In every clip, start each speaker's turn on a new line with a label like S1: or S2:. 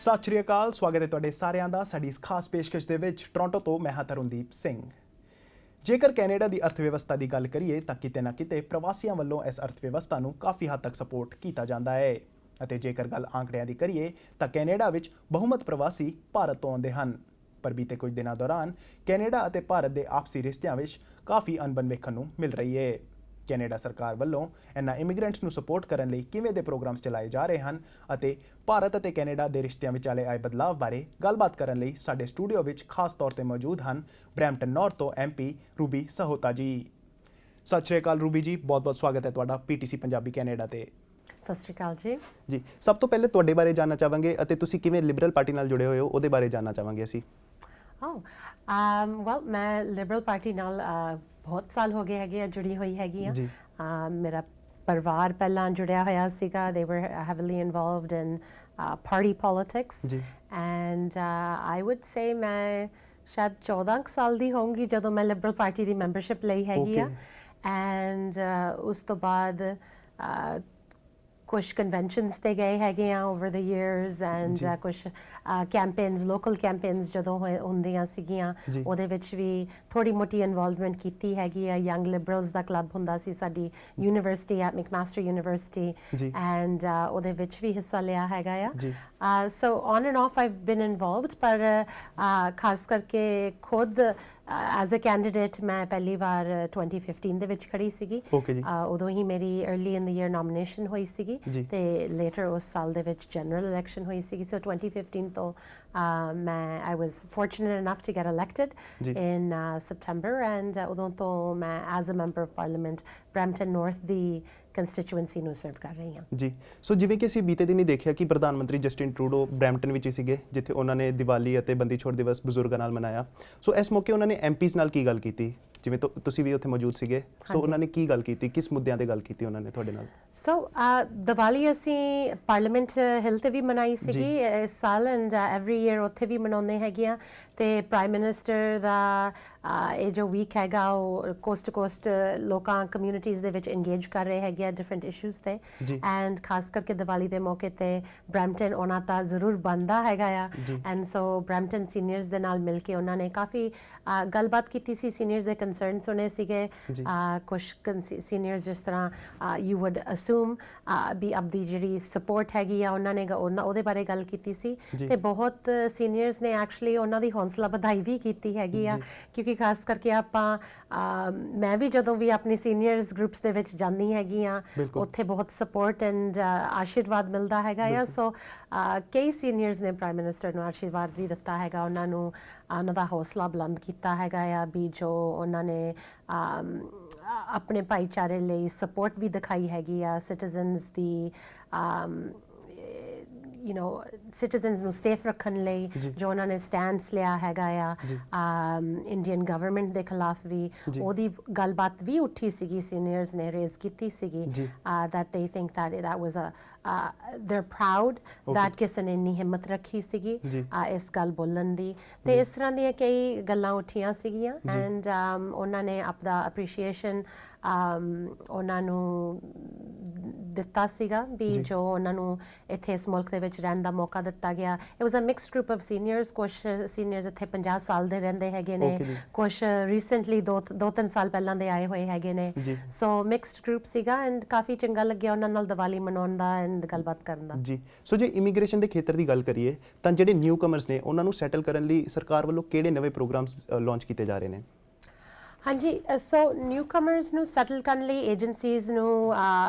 S1: ਸਤਿ ਸ਼੍ਰੀ ਅਕਾਲ, ਸਵਾਗਤ ਹੈ ਤੁਹਾਡੇ ਸਾਰਿਆਂ ਦਾ ਸਾਡੀ ਇਸ ਖਾਸ ਪੇਸ਼ਕਸ਼ ਦੇ ਵਿੱਚ। ਟੋਰਾਂਟੋ ਤੋਂ ਮੈਂ ਹਾਂ ਤਰੁਣਦੀਪ ਸਿੰਘ। ਜੇਕਰ ਕੈਨੇਡਾ ਦੀ ਅਰਥ ਵਿਵਸਥਾ ਦੀ ਗੱਲ ਕਰੀਏ ਤਾਂ ਕਿਤੇ ਨਾ ਕਿਤੇ ਪ੍ਰਵਾਸੀਆਂ ਵੱਲੋਂ ਇਸ ਅਰਥ ਵਿਵਸਥਾ ਨੂੰ ਕਾਫੀ ਹੱਦ ਤੱਕ ਸਪੋਰਟ ਕੀਤਾ ਜਾਂਦਾ ਹੈ। ਅਤੇ ਜੇਕਰ ਗੱਲ ਆંકੜਿਆਂ ਦੀ ਕਰੀਏ ਤਾਂ ਕੈਨੇਡਾ ਵਿੱਚ ਬਹੁਮਤ ਪ੍ਰਵਾਸੀ ਭਾਰਤ ਤੋਂ ਆਉਂਦੇ ਹਨ। ਪਰ ਬੀਤੇ ਕੁਝ ਦਿਨਾਂ ਦੌਰਾਨ ਕੈਨੇਡਾ ਅਤੇ ਭਾਰਤ ਦੇ ਆਪਸੀ ਰਿਸ਼ਤਿਆਂ ਵਿੱਚ ਕਾਫੀ ਅਣਬਣ ਵੇਖਣ ਨੂੰ ਮਿਲ ਰਹੀ ਹੈ। ਕੈਨੇਡਾ ਸਰਕਾਰ ਵੱਲੋਂ ਇਹਨਾਂ ਇਮੀਗ੍ਰੈਂਟਸ ਨੂੰ ਸਪੋਰਟ ਕਰਨ ਲਈ ਕਿਵੇਂ ਦੇ ਪ੍ਰੋਗਰਾਮਸ ਚਲਾਏ ਜਾ ਰਹੇ ਹਨ ਅਤੇ ਭਾਰਤ ਅਤੇ ਕੈਨੇਡਾ ਦੇ ਰਿਸ਼ਤਿਆਂ ਵਿਚਾਲੇ ਆਏ ਬਦਲਾਅ ਬਾਰੇ ਗੱਲਬਾਤ ਕਰਨ ਲਈ ਸਾਡੇ ਸਟੂਡੀਓ ਵਿੱਚ ਖਾਸ ਤੌਰ ਤੇ ਮੌਜੂਦ ਹਨ ਬਰੈਂਪਟਨ ਨਾਰਥ ਤੋਂ MP ਰੂਬੀ ਸਹੋਤਾ ਜੀ। ਸਤਿ ਸ਼੍ਰੀ ਅਕਾਲ ਰੂਬੀ ਜੀ, ਬਹੁਤ-ਬਹੁਤ ਸਵਾਗਤ ਹੈ ਤੁਹਾਡਾ PTC ਪੰਜਾਬੀ ਕੈਨੇਡਾ ਤੇ।
S2: ਸਤਿ ਸ਼੍ਰੀ ਅਕਾਲ ਜੀ।
S1: ਸਭ ਤੋਂ ਪਹਿਲੇ ਤੁਹਾਡੇ ਬਾਰੇ ਜਾਣਨਾ ਚਾਹਾਂਗੇ ਅਤੇ ਤੁਸੀਂ ਕਿਵੇਂ ਲਿਬਰਲ ਪਾਰਟੀ ਨਾਲ ਜੁੜੇ ਹੋਏ ਹੋ ਉਹਦੇ ਬਾਰੇ ਜਾਣਨਾ ਚਾਹਾਂਗੇ ਅਸੀਂ।
S2: ਵੈਲ ਮੈਂ ਲਿਬਰਲ ਪਾਰਟੀ ਨਾਲ ਬਹੁਤ ਸਾਲ ਹੋ ਗਏ ਹੈਗੇ ਆ ਜੁੜੀ ਹੋਈ ਹੈਗੀ ਆ। ਮੇਰਾ ਪਰਿਵਾਰ ਪਹਿਲਾਂ ਜੁੜਿਆ ਹੋਇਆ ਸੀਗਾ। they were heavily involved in party politics and I would say ਮੈਂ ਸ਼ਾਇਦ 14 ਸਾਲ ਦੀ ਹੋਊਂਗੀ ਜਦੋਂ ਮੈਂ ਲਿਬਰਲ ਪਾਰਟੀ ਦੀ ਮੈਂਬਰਸ਼ਿਪ ਲਈ ਹੈਗੀ ਆ। ਐਂਡ ਉਸ ਤੋਂ ਬਾਅਦ ਕੁਛ ਕਨਵੈਨਸ਼ਨਸ ਤੇ ਗਏ ਹੈਗੇ ਆ ਓਵਰ ਦ ਈਅਰਸ ਐਂਡ ਕੁਛ ਕੈਂਪੇਨਸ ਲੋਕਲ ਕੈਂਪੇਨਸ ਜਦੋਂ ਹੁੰਦੀਆਂ ਸੀਗੀਆਂ ਉਹਦੇ ਵਿੱਚ ਵੀ ਥੋੜੀ ਮੋਟੀ ਇਨਵੋਲਵਮੈਂਟ ਕੀਤੀ ਹੈਗੀ ਆ। ਯੰਗ ਲਿਬਰਲਸ ਦਾ ਕਲੱਬ ਹੁੰਦਾ ਸੀ ਸਾਡੀ ਯੂਨੀਵਰਸਿਟੀ ਐਟ ਮੈਕਮਾਸਟਰ ਯੂਨੀਵਰਸਿਟੀ ਐਂਡ ਉਹਦੇ ਵਿੱਚ ਵੀ ਹਿੱਸਾ ਲਿਆ ਹੈਗਾ ਆ। So on end of I've bean involved ਪਰ ਖਾਸ ਕਰਕੇ ਖੁਦ ਐਜ਼ ਅ ਕੈਂਡੀਡੇਟ ਮੈਂ ਪਹਿਲੀ ਵਾਰ 2015 ਦੇ ਵਿੱਚ ਖੜੀ ਸੀਗੀ। ਉਦੋਂ ਹੀ ਮੇਰੀ early in the year nomination ਹੋਈ ਸੀਗੀ ਤੇ ਲੇਟਰ ਉਸ ਸਾਲ ਦੇ ਵਿੱਚ ਜਨਰਲ ਇਲੈਕਸ਼ਨ ਹੋਈ ਸੀਗੀ। ਸੋ 2015 ਤੋਂ ਮੈਂ I was fortunate enough to get elected in September and ਉਦੋਂ ਤੋਂ ਮੈਂ as a member of parliament Brampton North ਦੀ ਕੰਸਟੀਚੁਐਂਸੀ ਨੂੰ ਸਰਵ ਕਰ ਰਹੀ ਹਾਂ ਜੀ।
S1: ਸੋ ਜਿਵੇਂ ਕਿ ਅਸੀਂ ਬੀਤੇ ਦਿਨ ਹੀ ਦੇਖਿਆ ਕਿ ਪ੍ਰਧਾਨ ਮੰਤਰੀ ਜਸਟਿਨ ਟਰੂਡੋ ਬਰੈਂਪਟਨ ਵਿੱਚ ਹੀ ਸੀਗੇ ਜਿੱਥੇ ਉਹਨਾਂ ਨੇ ਦੀਵਾਲੀ ਅਤੇ ਬੰਦੀ ਛੋੜ ਦਿਵਸ ਬਜ਼ੁਰਗਾਂ ਨਾਲ ਮਨਾਇਆ। ਸੋ ਇਸ ਮੌਕੇ ਉਹਨਾਂ ਨੇ MPs ਨਾਲ ਕੀ ਗੱਲ ਕੀਤੀ, ਜਿਵੇਂ ਤੁਸੀਂ ਵੀ ਉੱਥੇ ਮੌਜੂਦ ਸੀਗੇ। ਸੋ ਉਹਨਾਂ ਨੇ ਕੀ ਗੱਲ ਕੀਤੀ, ਕਿਸ ਮੁੱਦਿਆਂ ਤੇ ਗੱਲ ਕੀਤੀ ਉਹਨਾਂ ਨੇ ਤੁਹਾਡੇ ਨਾਲ? ਸੋ
S2: ਦੀਵਾਲੀ ਅਸੀਂ ਪਾਰਲੀਮੈਂਟ ਹਿੱਲ ਤੇ ਵੀ ਮਨਾਈ ਸੀਗੀ ਇਸ ਸਾਲ ਐਂਡ ਐਵਰੀ ਈਅਰ ਉੱਥੇ ਵੀ ਮਨਾਉਂਦੇ ਹੈਗੇ ਆ। ਤੇ ਪ੍ਰਾਈਮ ਮਿਨਿਸਟਰ ਦਾ ਇਹ ਜੋ ਵੀਕ ਹੈਗਾ ਉਹ ਕੋਸਟ ਟੂ ਕੋਸਟ ਲੋਕਾਂ ਕਮਿਊਨਿਟੀਜ਼ ਦੇ ਵਿੱਚ ਇੰਗੇਜ ਕਰ ਰਹੇ ਹੈਗੇ ਆ ਡਿਫਰੈਂਟ ਇਸ਼ੂਜ਼ ਤੇ ਐਂਡ ਖਾਸ ਕਰਕੇ ਦੀਵਾਲੀ ਦੇ ਮੌਕੇ ਤੇ ਬਰੈਂਪਟਨ ਉਹਨਾਂ ਤਾਂ ਜ਼ਰੂਰ ਬਣਦਾ ਹੈਗਾ ਆ। ਐਂਡ ਸੋ ਬਰੈਂਪਟਨ ਸੀਨੀਅਰਸ ਦੇ ਨਾਲ ਮਿਲ ਕੇ ਉਹਨਾਂ ਨੇ ਕਾਫੀ ਗੱਲਬਾਤ ਕੀਤੀ ਸੀ। ਸੀਨੀਅਰਸ ਦੇ ਕੰਸਰਨ ਸੁਣੇ ਸੀਗੇ। ਕੁਛ ਸੀਨੀਅਰਸ ਜਿਸ ਤਰ੍ਹਾਂ ਯੂ ਵੁੱਡ ਅਸੂਮ ਵੀ ਆਪਦੀ ਜਿਹੜੀ ਸਪੋਰਟ ਹੈਗੀ ਆ ਉਹਨਾਂ ਨੇ ਉਹਦੇ ਬਾਰੇ ਗੱਲ ਕੀਤੀ ਸੀ ਤੇ ਬਹੁਤ ਸੀਨੀਅਰਸ ਨੇ ਐਕਚੁਅਲੀ ਉਹਨਾਂ ਦੀ ਹੌਸਲਾ ਵਧਾਈ ਵੀ ਕੀਤੀ ਹੈਗੀ ਆ ਕਿਉਂਕਿ ਖਾਸ ਕਰਕੇ ਆਪਾਂ ਮੈਂ ਵੀ ਜਦੋਂ ਵੀ ਆਪਣੀ ਸੀਨੀਅਰਸ ਗਰੁੱਪਸ ਦੇ ਵਿੱਚ ਜਾਂਦੀ ਹੈਗੀ ਆ ਉੱਥੇ ਬਹੁਤ ਸਪੋਰਟ ਐਂਡ ਆਸ਼ੀਰਵਾਦ ਮਿਲਦਾ ਹੈਗਾ ਆ। ਸੋ ਕਈ ਸੀਨੀਅਰਸ ਨੇ ਪ੍ਰਾਈਮ ਮਿਨਿਸਟਰ ਨੂੰ ਆਸ਼ੀਰਵਾਦ ਵੀ ਦਿੱਤਾ ਹੈਗਾ, ਉਹਨਾਂ ਨੂੰ ਉਹਨਾਂ ਦਾ ਹੌਸਲਾ ਬੁਲੰਦ ਕੀਤਾ ਹੈਗਾ ਆ ਵੀ ਜੋ ਉਹਨਾਂ ਨੇ ਆਪਣੇ ਭਾਈਚਾਰੇ ਲਈ ਸਪੋਰਟ ਵੀ ਦਿਖਾਈ ਹੈਗੀ ਆ। ਸਿਟੀਜ਼ਨਸ ਦੀ ਸਿਟੀਜ਼ਨਸ ਨੂੰ ਸੇਫ ਰੱਖਣ ਲਈ ਜੋ ਉਹਨਾਂ ਨੇ ਸਟੈਂਡਸ ਲਿਆ ਹੈਗਾ ਆ ਇੰਡੀਅਨ ਗਵਰਨਮੈਂਟ ਦੇ ਖਿਲਾਫ ਵੀ ਉਹਦੀ ਗੱਲਬਾਤ ਵੀ ਉੱਠੀ ਸੀਗੀ। ਸੀਨੀਅਰਸ ਨੇ ਰੇਜ਼ ਕੀਤੀ ਸੀਗੀ that they think that was they're proud that ਕਿਸੇ ਨੇ ਇੰਨੀ ਹਿੰਮਤ ਰੱਖੀ ਸੀਗੀ ਇਸ ਗੱਲ ਬੋਲਣ ਦੀ। ਤੇ ਇਸ ਤਰ੍ਹਾਂ ਦੀਆਂ ਕਈ ਗੱਲਾਂ ਉੱਠੀਆਂ ਸੀਗੀਆਂ ਐਂਡ ਉਹਨਾਂ ਨੇ ਆਪਦਾ ਅਪਰੀਸ਼ੀਏਸ਼ਨ ਉਹਨਾਂ ਨੂੰ ਦਿੱਤਾ ਸੀਗਾ ਵੀ ਜੋ ਉਹਨਾਂ ਨੂੰ ਇੱਥੇ ਇਸ ਮੁਲਕ ਦੇ ਵਿੱਚ ਰਹਿਣ ਦਾ ਮੌਕਾ ਦਿੱਤਾ ਗਿਆ। It was a mixed group of seniors. ਕੁਛ ਸੀਨੀਅਰਸ ਇੱਥੇ 50 ਸਾਲ ਦੇ ਰਹਿੰਦੇ ਹੈਗੇ ਨੇ, ਕੁਛ ਰੀਸੈਂਟਲੀ 2-3 ਸਾਲ ਪਹਿਲਾਂ ਦੇ ਆਏ ਹੋਏ ਹੈਗੇ ਨੇ। ਸੋ ਮਿਕਸਡ ਗਰੁੱਪ ਸੀਗਾ ਐਂਡ ਕਾਫੀ ਚੰਗਾ ਲੱਗਿਆ ਉਹਨਾਂ ਨਾਲ ਦੀਵਾਲੀ ਮਨਾਉਣ ਦਾ ਐਂਡ ਗੱਲਬਾਤ ਕਰਨ ਦਾ ਜੀ।
S1: ਸੋ ਜੇ ਇਮੀਗ੍ਰੇਸ਼ਨ ਦੇ ਖੇਤਰ ਦੀ ਗੱਲ ਕਰੀਏ ਤਾਂ ਜਿਹੜੇ ਨਿਊ ਕਮਰਸ ਨੇ ਉਹਨਾਂ ਨੂੰ ਸੈਟਲ ਕਰਨ ਲਈ ਸਰਕਾਰ ਵੱਲੋਂ ਕਿਹੜੇ ਨਵੇਂ ਪ੍ਰੋਗਰਾਮਸ ਲਾਂਚ ਕੀਤੇ ਜਾ ਰਹੇ ਨੇ?
S2: ਹਾਂਜੀ, ਸੋ ਨਿਊ ਕਮਰਸ ਨੂੰ ਸੈਟਲ ਕਰਨ ਲਈ ਏਜੰਸੀਜ਼ ਨੂੰ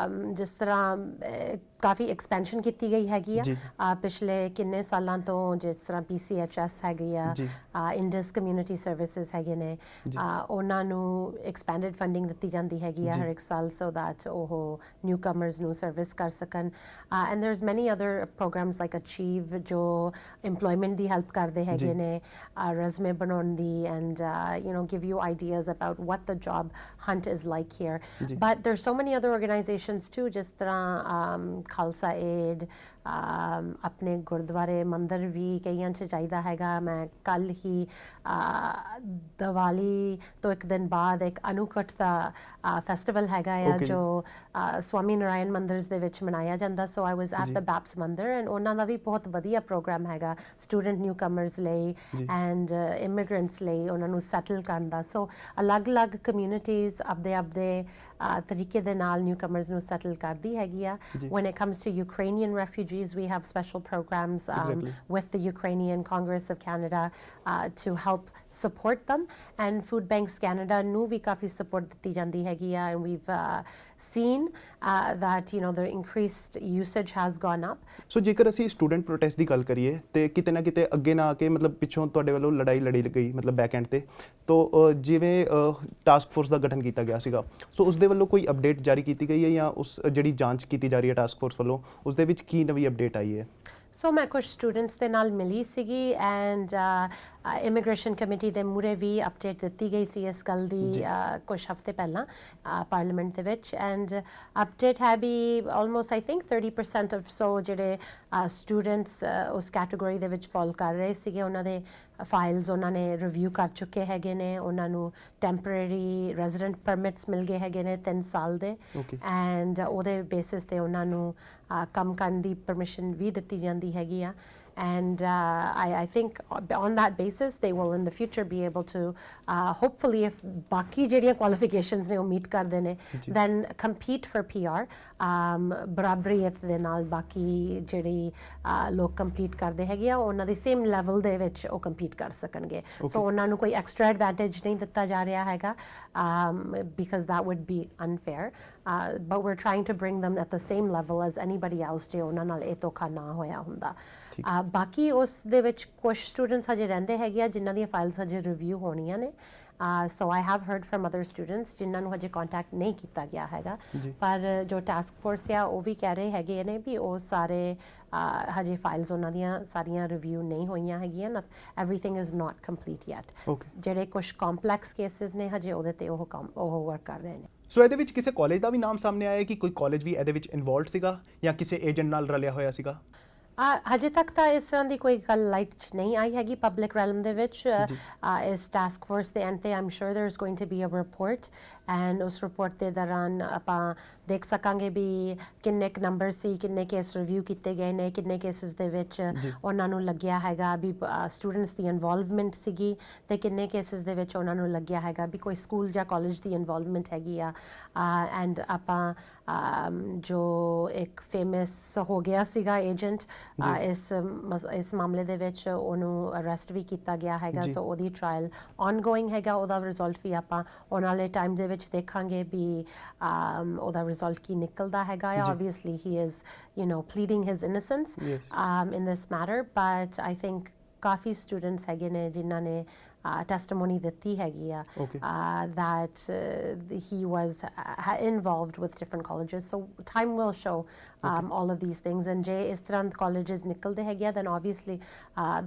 S2: ਜਿਸ ਤਰ੍ਹਾਂ ਕਾਫੀ ਐਕਸਪੈਂਸ਼ਨ ਕੀਤੀ ਗਈ ਹੈਗੀ ਆ ਪਿਛਲੇ ਕਿੰਨੇ ਸਾਲਾਂ ਤੋਂ। ਜਿਸ ਤਰ੍ਹਾਂ PCHS ਹੈਗੀ ਆ, ਇੰਡਸ ਕਮਿਊਨਿਟੀ ਸਰਵਿਸਿਜ਼ ਹੈਗੇ ਨੇ, ਉਹਨਾਂ ਨੂੰ ਐਕਸਪੈਂਡਡ ਫੰਡਿੰਗ ਦਿੱਤੀ ਜਾਂਦੀ ਹੈਗੀ ਆ ਹਰ ਇੱਕ ਸਾਲ ਸੋ ਦੈਟ ਉਹ ਨਿਊ ਕਮਰਸ ਨੂੰ ਸਰਵਿਸ ਕਰ ਸਕਣ। ਐਂਡ ਦੇਅਰਸ ਮੈਨੀ ਅਦਰ ਪ੍ਰੋਗਰਾਮਸ ਲਾਈਕ ਅਚੀਵ ਜੋ ਇੰਪਲੋਇਮੈਂਟ ਦੀ ਹੈਲਪ ਕਰਦੇ ਹੈਗੇ ਨੇ, ਰੈਜ਼ੂਮੇ ਬਣਾਉਣ ਦੀ and give you ideas about what the job hunt is like here. But there's so many other organizations too ਜਿਸ ਤਰ੍ਹਾਂ Khalsa Aid, ਆਪਣੇ ਗੁਰਦੁਆਰੇ ਮੰਦਿਰ ਵੀ ਕਈਆਂ 'ਚ ਚਾਹੀਦਾ ਹੈਗਾ। ਮੈਂ ਕੱਲ ਹੀ ਦੀਵਾਲੀ ਤੋਂ ਇੱਕ ਦਿਨ ਬਾਅਦ ਇੱਕ ਅਨੁਕਟ ਦਾ ਫੈਸਟੀਵਲ ਹੈਗਾ ਆ ਜੋ ਸਵਾਮੀ ਨਾਰਾਇਣ ਮੰਦਿਰ ਦੇ ਵਿੱਚ ਮਨਾਇਆ ਜਾਂਦਾ। ਸੋ ਆਈ ਵਾਜ਼ ਐਟ ਦ ਬੈਪਸ ਮੰਦਿਰ ਐਂਡ ਉਹਨਾਂ ਦਾ ਵੀ ਬਹੁਤ ਵਧੀਆ ਪ੍ਰੋਗਰਾਮ ਹੈਗਾ ਸਟੂਡੈਂਟ ਨਿਊ ਕਮਰਸ ਲਈ ਐਂਡ ਇਮੀਗ੍ਰੈਂਟਸ ਲਈ, ਉਹਨਾਂ ਨੂੰ ਸੈਟਲ ਕਰਨ ਦਾ। ਸੋ ਅਲੱਗ-ਅਲੱਗ ਕਮਿਊਨਿਟੀਜ਼ ਆਪਦੇ ਤਰੀਕੇ ਦੇ ਨਾਲ ਨਿਊ ਕਮਰਸ ਨੂੰ ਸੈਟਲ ਕਰਦੀ ਹੈਗੀ ਆ। When it comes to Ukrainian refugees, we have special programs with the Ukrainian Congress of Canada to help support them, and Food Banks Canada ਨੂੰ ਵੀ ਕਾਫੀ support ਦਿੱਤੀ ਜਾਂਦੀ ਹੈਗੀ ਆ, and we've seen that the increased usage has gone up.
S1: ਸੋ ਜੇਕਰ ਅਸੀਂ student protest ਦੀ ਗੱਲ ਕਰੀਏ ਤੇ ਕਿਤੇ ਨਾ ਕਿਤੇ ਅੱਗੇ ਨਾ ਆ ਕੇ ਮਤਲਬ ਪਿੱਛੋਂ ਤੁਹਾਡੇ ਵੱਲੋਂ ਲੜਾਈ ਲੜੀ ਗਈ ਮਤਲਬ ਬੈਕ ਐਂਡ ਤੇ ਤੋਂ ਜਿਵੇਂ ਟਾਸਕ ਫੋਰਸ ਦਾ ਗਠਨ ਕੀਤਾ ਗਿਆ ਸੀਗਾ, ਸੋ ਉਸ ਦੇ ਵੱਲੋਂ ਕੋਈ ਅਪਡੇਟ ਜਾਰੀ ਕੀਤੀ ਗਈ ਹੈ ਜਾਂ ਉਸ ਜਿਹੜੀ ਜਾਂਚ ਕੀਤੀ ਜਾ ਰਹੀ ਹੈ ਟਾਸਕ ਫੋਰਸ ਵੱਲੋਂ ਉਸ ਦੇ ਵਿੱਚ ਕੀ ਨਵੀਂ ਅਪਡੇਟ ਆਈ ਹੈ?
S2: ਸੋ ਮੈਂ ਕੁਝ ਸਟੂਡੈਂਟਸ ਦੇ ਨਾਲ ਮਿਲੀ ਸੀਗੀ ਐਂਡ ਇਮੀਗ੍ਰੇਸ਼ਨ ਕਮੇਟੀ ਦੇ ਮੂਹਰੇ ਵੀ ਅਪਡੇਟ ਦਿੱਤੀ ਗਈ ਸੀ ਇਸ ਗੱਲ ਦੀ ਕੁਝ ਹਫ਼ਤੇ ਪਹਿਲਾਂ ਪਾਰਲੀਮੈਂਟ ਦੇ ਵਿੱਚ। ਐਂਡ ਅਪਡੇਟ ਹੈ ਵੀ ਆਲਮੋਸਟ ਆਈ ਥਿੰਕ 30% ਆਫ ਸੋ ਜਿਹੜੇ ਸਟੂਡੈਂਟਸ ਉਸ ਕੈਟੇਗਰੀ ਦੇ ਵਿੱਚ ਫਾਲ ਕਰ ਰਹੇ ਸੀਗੇ ਉਹਨਾਂ ਦੇ ਫਾਈਲਸ ਉਹਨਾਂ ਨੇ ਰਿਵਿਊ ਕਰ ਚੁੱਕੇ ਹੈਗੇ ਨੇ। ਉਹਨਾਂ ਨੂੰ ਟੈਂਪਰੇਰੀ ਰੈਜ਼ੀਡੈਂਟ ਪਰਮਿਟਸ ਮਿਲ ਗਏ ਹੈਗੇ ਨੇ 3 ਸਾਲ ਦੇ ਐਂਡ ਉਹਦੇ ਬੇਸਿਸ ਤੇ ਉਹਨਾਂ ਨੂੰ ਕੰਮ ਕਰਨ ਦੀ ਪਰਮਿਸ਼ਨ ਵੀ ਦਿੱਤੀ ਜਾਂਦੀ ਹੈਗੀ ਆ। And I think on that basis they will in the future be able to hopefully if baki jehdiyan qualifications ne oh meet kar dene then compete for PR barabariyat de naal baki jehdi log compete karde hege a ਉਹਨਾਂ ਦੀ same level ਦੇ ਵਿੱਚ ਉਹ compete ਕਰ ਸਕਣਗੇ। So ਉਹਨਾਂ ਨੂੰ ਕੋਈ extra advantage ਨਹੀਂ ਦਿੱਤਾ ਜਾ ਰਿਹਾ ਹੈਗਾ because that would be unfair, but we're trying to bring them at the same level as anybody else ਜੇ ਉਹਨਾਂ ਨਾਲ ਇਹ ਧੋਖਾ ਨਾ ਹੋਇਆ ਹੁੰਦਾ। ਬਾਕੀ ਉਸ ਦੇ ਵਿੱਚ ਕੁਝ ਸਟੂਡੈਂਟਸ ਹਜੇ ਰਹਿੰਦੇ ਹੈਗੇ ਆ ਜਿਨ੍ਹਾਂ ਦੀਆਂ ਫਾਈਲਸ ਹਜੇ ਰਿਵਿਊ ਹੋਣੀਆਂ ਨੇ। So I have heard from other students ਜਿਨ੍ਹਾਂ ਨੂੰ ਹਜੇ ਕੰਟੈਕਟ ਨਹੀਂ ਕੀਤਾ ਗਿਆ ਹੈਗਾ, ਪਰ ਜੋ ਟਾਸਕ ਫੋਰਸ ਆ ਉਹ ਵੀ ਕਹਿ ਰਹੇ ਹੈਗੇ ਨੇ ਵੀ ਉਹ ਸਾਰੇ ਹਜੇ ਫਾਈਲਸ ਉਹਨਾਂ ਦੀਆਂ ਸਾਰੀਆਂ ਰਿਵਿਊ ਨਹੀਂ ਹੋਈਆਂ ਹੈਗੀਆਂ। Everything is not complete yet. ਜਿਹੜੇ ਕੁਝ ਕੰਪਲੈਕਸ ਕੇਸਿਸ ਨੇ ਹਜੇ ਉਹਦੇ ਤੇ ਉਹ ਵਰਕ ਕਰ ਰਹੇ ਨੇ।
S1: ਸੋ ਇਹਦੇ ਵਿੱਚ ਕਿਸੇ ਕਾਲਜ ਦਾ ਵੀ ਨਾਮ ਸਾਹਮਣੇ ਆਇਆ ਕਿ ਕੋਈ ਕਾਲਜ ਵੀ ਇਹਦੇ ਵਿੱਚ ਇਨਵੋਲਵਡ ਸੀਗਾ ਜਾਂ ਕਿਸੇ ਏਜੰਟ ਨਾਲ ਰਲਿਆ ਹੋਇਆ ਸੀਗਾ?
S2: ਹਜੇ ਤੱਕ ਤਾਂ ਇਸ ਤਰ੍ਹਾਂ ਦੀ ਕੋਈ ਗੱਲ ਲਾਈਟ 'ਚ ਨਹੀਂ ਆਈ ਹੈਗੀ ਪਬਲਿਕ ਰੈਲਮ ਦੇ ਵਿੱਚ। ਇਸ ਟਾਸਕ ਫੋਰਸ ਦੇ ਐਂਡ ਤੇ ਆਈ am sure there is going to be a report and ਉਸ ਰਿਪੋਰਟ ਦੇ ਦੌਰਾਨ ਆਪਾਂ ਦੇਖ ਸਕਾਂਗੇ ਵੀ ਕਿੰਨੇ ਕੁ ਨੰਬਰ ਸੀ, ਕਿੰਨੇ ਕੇਸ ਰਿਵਿਊ ਕੀਤੇ ਗਏ ਨੇ, ਕਿੰਨੇ ਕੇਸਿਸ ਦੇ ਵਿੱਚ ਉਹਨਾਂ ਨੂੰ ਲੱਗਿਆ ਹੈਗਾ ਵੀ ਸਟੂਡੈਂਟਸ ਦੀ ਇਨਵੋਲਵਮੈਂਟ ਸੀਗੀ ਤੇ ਕਿੰਨੇ ਕੇਸਿਸ ਦੇ ਵਿੱਚ ਉਹਨਾਂ ਨੂੰ ਲੱਗਿਆ ਹੈਗਾ ਵੀ ਕੋਈ ਸਕੂਲ ਜਾਂ ਕਾਲਜ ਦੀ ਇਨਵੋਲਵਮੈਂਟ ਹੈਗੀ ਆ। ਐਂਡ ਆਪਾਂ ਜੋ ਇੱਕ ਫੇਮਸ ਹੋ ਗਿਆ ਸੀਗਾ ਏਜੰਟ ਇਸ ਮਾਮਲੇ ਦੇ ਵਿੱਚ ਉਹਨੂੰ ਅਰੈਸਟ ਵੀ ਕੀਤਾ ਗਿਆ ਹੈਗਾ। ਸੋ ਉਹਦੀ ਟ੍ਰਾਇਲ ਔਨਗੋਇੰਗ ਹੈਗਾ, ਉਹਦਾ ਰਿਜ਼ਲਟ ਵੀ ਆਪਾਂ ਆਉਣ ਵਾਲੇ ਟਾਈਮ ਦੇ ਵਿੱਚ ਦੇਖਾਂਗੇ ਵੀ ਉਹਦਾ ਰਿਜ਼ਲਟ ਕੀ ਨਿਕਲਦਾ ਹੈਗਾ। Obviously he is pleading his innocence in this matter, but I think coffee students ਹੈਗੇ ਨੇ ਜਿਨ੍ਹਾਂ ਨੇ testimony ਦਿੱਤੀ ਹੈਗੀ ਆ that he was involved with different colleges. So time will show all of these things, and ਜੇ ਇਸ ਤਰ੍ਹਾਂ colleges ਨਿਕਲਦੇ ਹੈਗੇ ਆ then obviously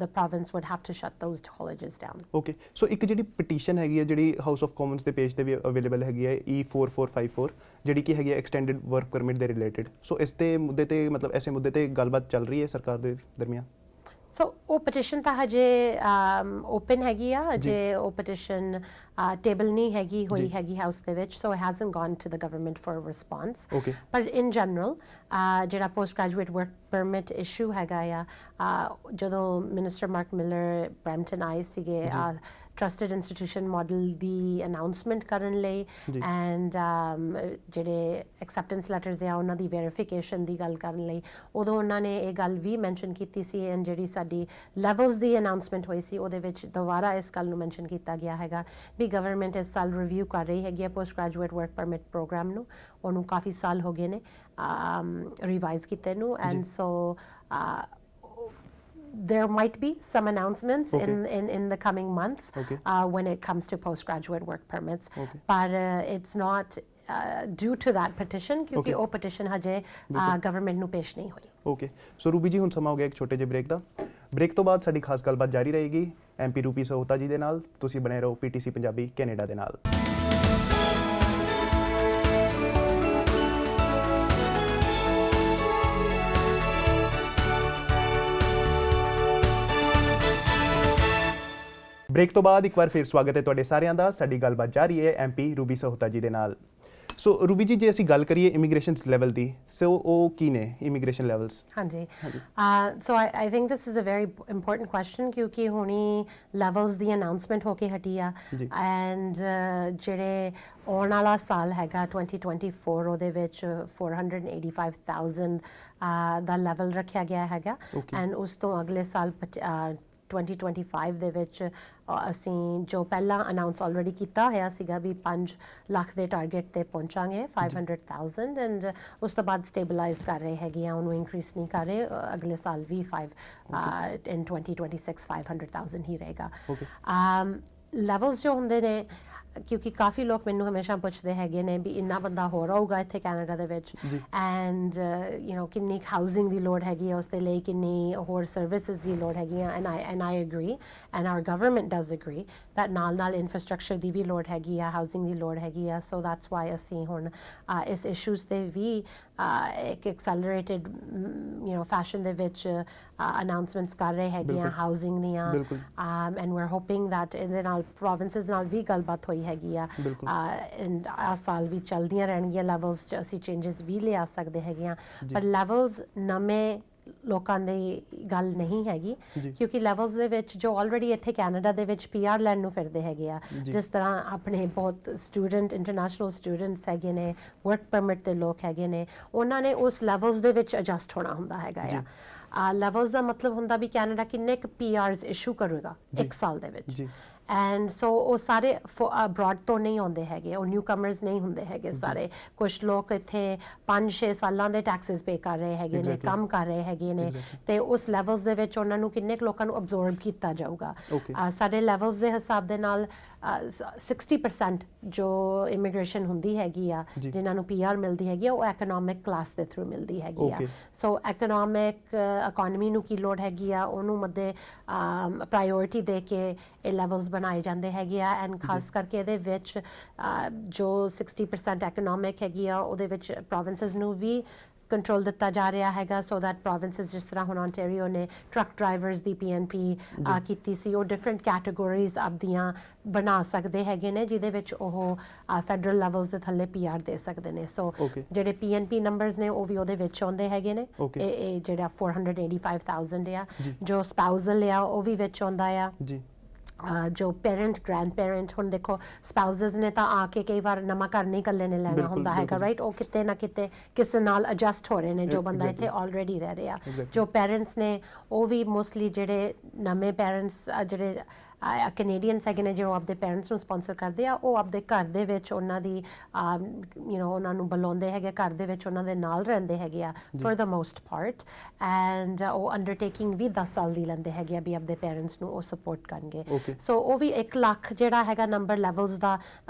S2: the province would have to shut those colleges down.
S1: Okay, so ਇੱਕ ਜਿਹੜੀ ਪਟੀਸ਼ਨ ਹੈਗੀ ਹੈ ਜਿਹੜੀ ਹਾਊਸ ਆਫ ਕਾਮਨਸ ਦੇ ਪੇਜ ਤੇ ਵੀ ਅਵੇਲੇਬਲ ਹੈਗੀ ਹੈ E4454 ਜਿਹੜੀ ਕਿ ਹੈਗੀ ਹੈ ਐਕਸਟੈਂਡਡ ਵਰਕ ਪਰਮਿਟ ਦੇ ਰਿਲੇਟਡ। ਸੋ ਇਸ ਤੇ ਮੁੱਦੇ ਤੇ ਮਤਲਬ ਐਸੇ ਮੁੱਦੇ ਤੇ ਗੱਲਬਾਤ ਚੱਲ ਰਹੀ ਹੈ ਸਰਕਾਰ ਦੇ ਦਰਮਿਆਨ?
S2: ਸੋ ਉਹ ਪਟੀਸ਼ਨ ਤਾਂ ਹਜੇ ਓਪਨ ਹੈਗੀ ਆ, ਹਜੇ ਉਹ ਪਟੀਸ਼ਨ ਟੇਬਲ ਨਹੀਂ ਹੈਗੀ ਹੋਈ ਹੈਗੀ ਹਾਊਸ ਦੇ ਵਿੱਚ। So it hasn't gone to the government for response. ਪਰ ਇਨ ਜਨਰਲ ਜਿਹੜਾ post graduate work permit issue ਹੈਗਾ ਆ, ਜਦੋਂ ਮਿਨਿਸਟਰ ਮਾਰਕ ਮਿਲਰ ਬ੍ਰੈਂਪਟਨ ਆਏ ਸੀਗੇ ਟਰਸਟਡ ਇੰਸਟੀਟਿਊਸ਼ਨ ਮਾਡਲ ਦੀ ਅਨਾਊਂਸਮੈਂਟ ਕਰਨ ਲਈ ਐਂਡ ਜਿਹੜੇ ਐਕਸੈਪਟੈਂਸ ਲੈਟਰਸ ਆ ਉਹਨਾਂ ਦੀ ਵੈਰੀਫਿਕੇਸ਼ਨ ਦੀ ਗੱਲ ਕਰਨ ਲਈ, ਉਦੋਂ ਉਹਨਾਂ ਨੇ ਇਹ ਗੱਲ ਵੀ ਮੈਂਸ਼ਨ ਕੀਤੀ ਸੀ। ਐਂਡ ਜਿਹੜੀ ਸਾਡੀ ਲੈਵਲਸ ਦੀ ਅਨਾਊਂਸਮੈਂਟ ਹੋਈ ਸੀ ਉਹਦੇ ਵਿੱਚ ਦੁਬਾਰਾ ਇਸ ਗੱਲ ਨੂੰ ਮੈਂਸ਼ਨ ਕੀਤਾ ਗਿਆ ਹੈਗਾ ਵੀ ਗਵਰਨਮੈਂਟ ਇਸ ਸਾਲ ਰਿਵਿਊ ਕਰ ਰਹੀ ਹੈਗੀ ਹੈ post graduate work permit program ਨੂੰ। ਉਹਨੂੰ ਕਾਫੀ ਸਾਲ ਹੋ ਗਏ ਨੇ ਰਿਵਾਈਜ਼ ਕੀਤੇ ਨੂੰ। And so there might be some announcements in the coming months when it comes to postgraduate work permits, but it's not due to that petition ਕਿਉਂਕਿ ਉਹ petition ਹਜੇ government ਨੂੰ ਪੇਸ਼ ਨਹੀਂ ਹੋਈ।
S1: ਓਕੇ, ਸੋ ਰੂਬੀ ਜੀ ਹੁਣ ਸਮਾਂ ਹੋ ਗਿਆ ਇੱਕ ਛੋਟੇ ਜਿਹੇ ਬ੍ਰੇਕ ਦਾ। ਬ੍ਰੇਕ ਤੋਂ ਬਾਅਦ ਸਾਡੀ ਖਾਸ ਗੱਲਬਾਤ ਜਾਰੀ ਰਹੇਗੀ MP ਰੂਪੀ ਸਹੋਤਾ ਜੀ ਦੇ ਨਾਲ। ਤੁਸੀਂ ਬਣੇ ਰਹੋ PTC ਪੰਜਾਬੀ ਕੈਨੇਡਾ ਦੇ ਨਾਲ। ਬ੍ਰੇਕ ਤੋਂ ਬਾਅਦ ਇੱਕ ਵਾਰ ਫਿਰ ਸਵਾਗਤ ਹੈ ਤੁਹਾਡੇ ਸਾਰਿਆਂ ਦਾ। ਸਾਡੀ ਗੱਲਬਾਤ ਜਾਰੀ ਹੈ ਐਮਪੀ ਰੂਬੀ ਸਹੋਤਾ ਜੀ ਦੇ ਨਾਲ। ਸੋ ਰੂਬੀ ਜੀ, ਜੇ ਅਸੀਂ ਗੱਲ ਕਰੀਏ ਇਮੀਗ੍ਰੇਸ਼ਨ ਲੈਵਲ ਦੀ, ਸੋ ਉਹ ਕੀ ਨੇ ਇਮੀਗ੍ਰੇਸ਼ਨ ਲੈਵਲਸ?
S2: ਹਾਂਜੀ, so I think this is a very important question ਕਿਉਂਕਿ ਹੁਣੀ ਲੈਵਲਸ ਦੀ ਅਨਾਉਂਸਮੈਂਟ ਹੋ ਕੇ ਹਟੀ ਆ ਐਂਡ ਜਿਹੜੇ ਆਉਣ ਵਾਲਾ ਸਾਲ ਹੈਗਾ 2024 ਉਹਦੇ ਵਿੱਚ 485,000 ਦਾ ਲੈਵਲ ਰੱਖਿਆ ਗਿਆ ਹੈਗਾ ਐਂਡ ਉਸ ਤੋਂ ਅਗਲੇ ਸਾਲ 2025 ਦੇ ਵਿੱਚ ਅਸੀਂ ਜੋ ਪਹਿਲਾਂ ਅਨਾਉਂਸ ਆਲਰੇਡੀ ਕੀਤਾ ਹੋਇਆ ਸੀਗਾ ਵੀ 5 ਲੱਖ ਦੇ ਟਾਰਗੇਟ ਤੇ ਪਹੁੰਚਾਂਗੇ 500,000 ਐਂਡ ਉਸ ਤੋਂ ਬਾਅਦ ਸਟੇਬਲਾਈਜ਼ ਕਰ ਰਹੇ ਹੈਗੇ ਆ, ਉਹਨੂੰ ਇਨਕਰੀਜ਼ ਨਹੀਂ ਕਰ ਰਹੇ। ਅਗਲੇ ਸਾਲ ਵੀ 2026 500,000 ਹੀ ਰਹੇਗਾ। ਲੈਵਲਸ ਜੋ ਹੁੰਦੇ ਨੇ, ਕਿਉਂਕਿ ਕਾਫੀ ਲੋਕ ਮੈਨੂੰ ਹਮੇਸ਼ਾ ਪੁੱਛਦੇ ਹੈਗੇ ਨੇ ਵੀ ਇੰਨਾ ਬੰਦਾ ਹੋਰ ਆਊਗਾ ਇੱਥੇ ਕੈਨੇਡਾ ਦੇ ਵਿੱਚ ਐਂਡ ਕਿੰਨੀ ਹਾਊਸਿੰਗ ਦੀ ਲੋੜ ਹੈਗੀ ਆ, ਉਸ ਦੇ ਲਈ ਕਿੰਨੀ ਹੋਰ ਸਰਵਿਸਿਜ਼ ਦੀ ਲੋੜ ਹੈਗੀ ਆ and I agree and our government does agree that ਨਾਲ ਇਨਫਰਾਸਟਰਕਚਰ ਦੀ ਵੀ ਲੋੜ ਹੈਗੀ ਆ, ਹਾਊਸਿੰਗ ਦੀ ਲੋੜ ਹੈਗੀ ਆ। ਸੋ ਦੈਟਸ ਵਾਈ ਅਸੀਂ ਹੁਣ ਇਸ ਇਸ਼ੂਜ਼ ਤੇ ਵੀ ਇੱਕ ਐਕਸੈਲਰੇਟਿਡ ਫੈਸ਼ਨ ਦੇ ਵਿੱਚ ਅਨਾਉਂਸਮੈਂਟਸ ਕਰ ਰਹੇ ਹੈਗੇ ਆ ਹਾਊਸਿੰਗ ਦੀਆਂ and we are hoping that ਇਹਦੇ ਨਾਲ ਪ੍ਰੋਵਿੰਸਿਸ ਨਾਲ ਵੀ ਗੱਲਬਾਤ ਹੋਈ ਹੈਗੀ ਆ ਐਂਡ ਆ ਸਾਲ ਵੀ ਚੱਲਦੀਆਂ ਰਹਿਣਗੀਆਂ ਲੈਵਲਸ 'ਚ ਅਸੀਂ ਚੇਂਜਸ ਵੀ ਲਿਆ ਸਕਦੇ ਹੈਗੇ ਆ। ਪਰ ਲੈਵਲਸ ਨਵੇਂ ਲੋਕਾਂ ਦੀ ਗੱਲ ਨਹੀਂ ਹੈਗੀ ਕਿਉਂਕਿ ਲੈਵਲਸ ਦੇ ਵਿੱਚ ਜੋ ਆਲਰੇਡੀ ਇੱਥੇ ਕੈਨੇਡਾ ਦੇ ਵਿੱਚ PR ਲੈਣ ਨੂੰ ਫਿਰਦੇ ਹੈਗੇ ਆ, ਜਿਸ ਤਰ੍ਹਾਂ ਆਪਣੇ ਬਹੁਤ ਸਟੂਡੈਂਟ ਇੰਟਰਨੈਸ਼ਨਲ ਸਟੂਡੈਂਟਸ ਹੈਗੇ ਨੇ, ਵਰਕ ਪਰਮਿਟ ਦੇ ਲੋਕ ਹੈਗੇ ਨੇ, ਉਹਨਾਂ ਨੇ ਉਸ ਲੈਵਲਸ ਦੇ ਵਿੱਚ ਐਡਜਸਟ ਹੋਣਾ ਹੁੰਦਾ ਹੈਗਾ ਆ। ਲੈਵਲਸ ਦਾ ਮਤਲਬ ਹੁੰਦਾ ਵੀ ਕੈਨੇਡਾ ਕਿੰਨੇ ਕੁ PRs ਇਸ਼ੂ ਕਰੇਗਾ ਇੱਕ ਸਾਲ ਦੇ ਵਿੱਚ ਐਂਡ ਸੋ ਉਹ ਸਾਰੇ ਅਬਰੋਡ ਤੋਂ ਨਹੀਂ ਆਉਂਦੇ ਹੈਗੇ, ਉਹ ਨਿਊ ਕਮਰਸ ਨਹੀਂ ਹੁੰਦੇ ਹੈਗੇ ਸਾਰੇ। ਕੁਛ ਲੋਕ ਇੱਥੇ 5-6 ਸਾਲਾਂ ਦੇ ਟੈਕਸਿਸ ਪੇ ਕਰ ਰਹੇ ਹੈਗੇ ਨੇ, ਕੰਮ ਕਰ ਰਹੇ ਹੈਗੇ ਨੇ ਤੇ ਉਸ ਲੈਵਲਸ ਦੇ ਵਿੱਚ ਉਹਨਾਂ ਨੂੰ ਕਿੰਨੇ ਕੁ ਲੋਕਾਂ ਨੂੰ ਅਬਜ਼ੋਰਬ ਕੀਤਾ ਜਾਊਗਾ। ਸਾਡੇ ਲੈਵਲਸ ਦੇ ਹਿਸਾਬ ਦੇ ਨਾਲ 60% ਜੋ ਇਮੀਗ੍ਰੇਸ਼ਨ ਹੁੰਦੀ ਹੈਗੀ ਆ, ਜਿਨ੍ਹਾਂ ਨੂੰ PR ਮਿਲਦੀ ਹੈਗੀ ਆ, ਉਹ ਐਕਨੋਮਿਕ ਕਲਾਸ ਦੇ ਥਰੂ ਮਿਲਦੀ ਹੈਗੀ ਆ। ਸੋ ਇਕੋਨਮੀ ਨੂੰ ਕੀ ਲੋੜ ਹੈਗੀ ਆ, ਉਹਨੂੰ ਮੱਦੇ ਪ੍ਰਾਇਓਰਿਟੀ ਦੇ ਕੇ ਇਹ ਲੈਵਲਸ ਬਣਾਏ ਜਾਂਦੇ ਹੈਗੇ ਆ ਐਂਡ ਖਾਸ ਕਰਕੇ ਇਹਦੇ ਵਿੱਚ ਜੋ 60% ਐਕਨੋਮਿਕ ਹੈਗੀ ਆ ਉਹਦੇ ਵਿੱਚ ਪ੍ਰੋਵਿੰਸਿਸ ਨੂੰ ਵੀ ਕੰਟਰੋਲ ਦਿੱਤਾ ਜਾ ਰਿਹਾ ਹੈਗਾ ਸੋ ਦੈਟ ਪ੍ਰੋਵਿੰਸਿਸ, ਜਿਸ ਤਰ੍ਹਾਂ ਹੁਣ ontario ਨੇ ਟਰੱਕ ਡਰਾਈਵਰਸ ਦੀ PNP ਕੀਤੀ ਸੀ, ਉਹ ਡਿਫਰੈਂਟ ਕੈਟੇਗੋਰੀਜ਼ ਆਪਦੀਆਂ ਬਣਾ ਸਕਦੇ ਹੈਗੇ ਨੇ ਜਿਹਦੇ ਵਿੱਚ ਉਹ ਫੈਡਰਲ ਲੈਵਲਸ ਦੇ ਥੱਲੇ PR ਦੇ ਸਕਦੇ ਨੇ। ਸੋ ਜਿਹੜੇ PNP ਨੰਬਰਸ ਨੇ ਉਹ ਵੀ ਉਹਦੇ ਵਿੱਚ ਆਉਂਦੇ ਹੈਗੇ ਨੇ। ਇਹ ਜਿਹੜਾ 485,000 ਆ, ਜੋ ਸਪਾਊਜ਼ਲ ਆ ਉਹ ਵੀ ਵਿੱਚ ਆਉਂਦਾ ਆ। ਜੋ ਪੇਰੈਂਟ ਗ੍ਰੈਂਡ ਪੇਰੈਂਟ, ਹੁਣ ਦੇਖੋ ਸਪਾਊਜ਼ਸ ਨੇ ਤਾਂ ਆ ਕੇ ਕਈ ਵਾਰ ਨਵਾਂ ਘਰ ਨਹੀਂ ਇਕੱਲੇ ਨੇ ਲੈਣਾ ਹੁੰਦਾ ਹੈਗਾ ਰਾਈਟ, ਉਹ ਕਿਤੇ ਨਾ ਕਿਤੇ ਕਿਸੇ ਨਾਲ ਐਡਜਸਟ ਹੋ ਰਹੇ ਨੇ ਜੋ ਬੰਦਾ ਇੱਥੇ ਆਲਰੇਡੀ ਰਹਿ ਰਿਹਾ। ਜੋ ਪੇਰੈਂਟਸ ਨੇ ਉਹ ਵੀ ਮੋਸਟਲੀ ਜਿਹੜੇ ਨਵੇਂ ਪੇਰੈਂਟਸ ਜਿਹੜੇ ਕੈਨੇਡੀਅਨਸ ਹੈਗੇ ਨੇ ਜੋ ਆਪਦੇ ਪੇਰੈਂਟਸ ਨੂੰ ਸਪਾਂਸਰ ਕਰਦੇ ਆ, ਉਹ ਆਪਦੇ ਘਰ ਦੇ ਵਿੱਚ ਉਹਨਾਂ ਦੀ ਉਹਨਾਂ ਨੂੰ ਬੁਲਾਉਂਦੇ ਹੈਗੇ, ਘਰ ਦੇ ਵਿੱਚ ਉਹਨਾਂ ਦੇ ਨਾਲ ਰਹਿੰਦੇ ਹੈਗੇ ਆ for the most part and ਉਹ ਅੰਡਰਟੇਕਿੰਗ ਵੀ 10 ਸਾਲ ਦੀ ਲੈਂਦੇ ਹੈਗੇ ਆ ਵੀ ਆਪਦੇ ਪੇਰੈਂਟਸ ਨੂੰ ਉਹ ਸਪੋਰਟ ਕਰਨਗੇ। ਸੋ ਉਹ ਵੀ 1 ਲੱਖ ਜਿਹੜਾ ਹੈਗਾ ਨੰਬਰ ਲੈਵਲਸ ਦਾ,